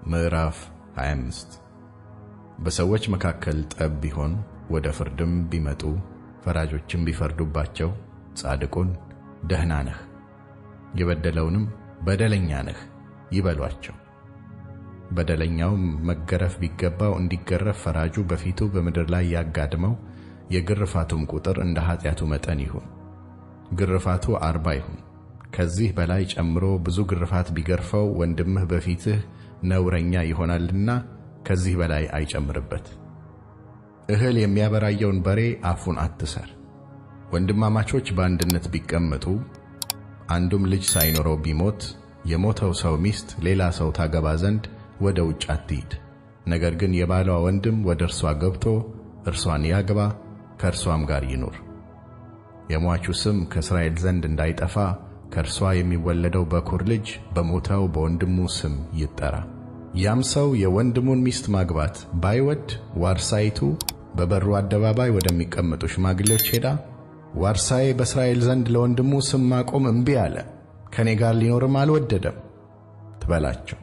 ምዕራፍ 25 በሰዎች መካከል ጠብ ቢሆን ወደ ፍርድም ቢመጡ ፈራጆችም ቢፈርዱባቸው ጻድቁን ደህና ነህ የበደለውንም በደለኛ ነህ ይበሏቸው። በደለኛውም መገረፍ ቢገባው እንዲገረፍ ፈራጁ በፊቱ በምድር ላይ ያጋድመው፣ የግርፋቱም ቁጥር እንደ ኃጢአቱ መጠን ይሁን። ግርፋቱ 40 ይሁን። ከዚህ በላይ ጨምሮ ብዙ ግርፋት ቢገርፈው ወንድምህ በፊትህ ነውረኛ ይሆናልና ከዚህ በላይ አይጨምርበት። እህል የሚያበራየውን በሬ አፉን አትሰር። ወንድማማቾች በአንድነት ቢቀመጡ አንዱም ልጅ ሳይኖረው ቢሞት የሞተው ሰው ሚስት ሌላ ሰው ታገባ ዘንድ ወደ ውጭ አትሂድ። ነገር ግን የባሏ ወንድም ወደ እርሷ ገብቶ እርሷን ያግባ፣ ከእርሷም ጋር ይኑር። የሟቹ ስም ከእስራኤል ዘንድ እንዳይጠፋ ከእርሷ የሚወለደው በኩር ልጅ በሞተው በወንድሙ ስም ይጠራ። ያም ሰው የወንድሙን ሚስት ማግባት ባይወድ ዋርሳይቱ በበሩ አደባባይ ወደሚቀመጡ ሽማግሌዎች ሄዳ ዋርሳዬ በእስራኤል ዘንድ ለወንድሙ ስም ማቆም እምቢ አለ፣ ከኔ ጋር ሊኖርም አልወደደም ትበላቸው።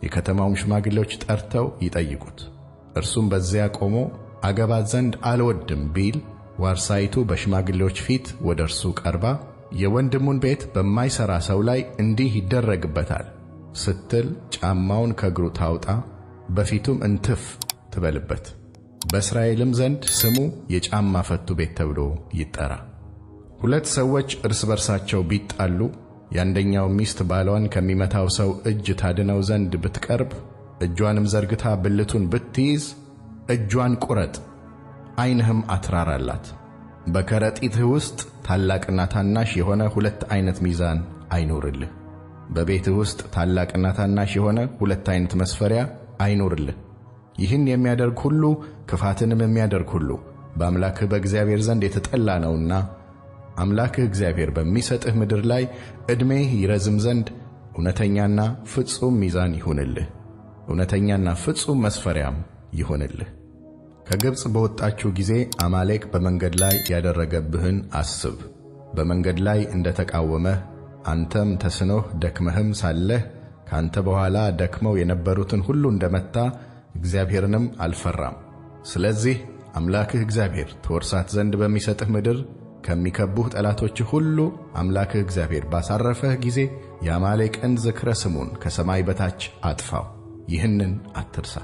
የከተማውም ሽማግሌዎች ጠርተው ይጠይቁት። እርሱም በዚያ ቆሞ አገባት ዘንድ አልወድም ቢል ዋርሳይቱ በሽማግሌዎች ፊት ወደ እርሱ ቀርባ የወንድሙን ቤት በማይሰራ ሰው ላይ እንዲህ ይደረግበታል ስትል ጫማውን ከእግሩ ታውጣ፣ በፊቱም እንትፍ ትበልበት። በእስራኤልም ዘንድ ስሙ የጫማ ፈቱ ቤት ተብሎ ይጠራ። ሁለት ሰዎች እርስ በርሳቸው ቢጣሉ የአንደኛው ሚስት ባሏን ከሚመታው ሰው እጅ ታድነው ዘንድ ብትቀርብ እጇንም ዘርግታ ብልቱን ብትይዝ እጇን ቁረጥ፣ ዓይንህም አትራራላት። በከረጢትህ ውስጥ ታላቅና ታናሽ የሆነ ሁለት ዓይነት ሚዛን አይኖርልህ። በቤትህ ውስጥ ታላቅና ታናሽ የሆነ ሁለት ዓይነት መስፈሪያ አይኖርልህ። ይህን የሚያደርግ ሁሉ ክፋትንም የሚያደርግ ሁሉ በአምላክህ በእግዚአብሔር ዘንድ የተጠላ ነውና አምላክህ እግዚአብሔር በሚሰጥህ ምድር ላይ ዕድሜህ ይረዝም ዘንድ እውነተኛና ፍጹም ሚዛን ይሁንልህ፣ እውነተኛና ፍጹም መስፈሪያም ይሁንልህ። ከግብፅ በወጣችሁ ጊዜ አማሌቅ በመንገድ ላይ ያደረገብህን አስብ። በመንገድ ላይ እንደ ተቃወመህ አንተም ተስኖህ ደክመህም ሳለህ ካንተ በኋላ ደክመው የነበሩትን ሁሉ እንደመታ እግዚአብሔርንም አልፈራም። ስለዚህ አምላክህ እግዚአብሔር ትወርሳት ዘንድ በሚሰጥህ ምድር ከሚከቡህ ጠላቶችህ ሁሉ አምላክህ እግዚአብሔር ባሳረፈህ ጊዜ የአማሌቅን ዝክረ ስሙን ከሰማይ በታች አጥፋው። ይህንን አትርሳ።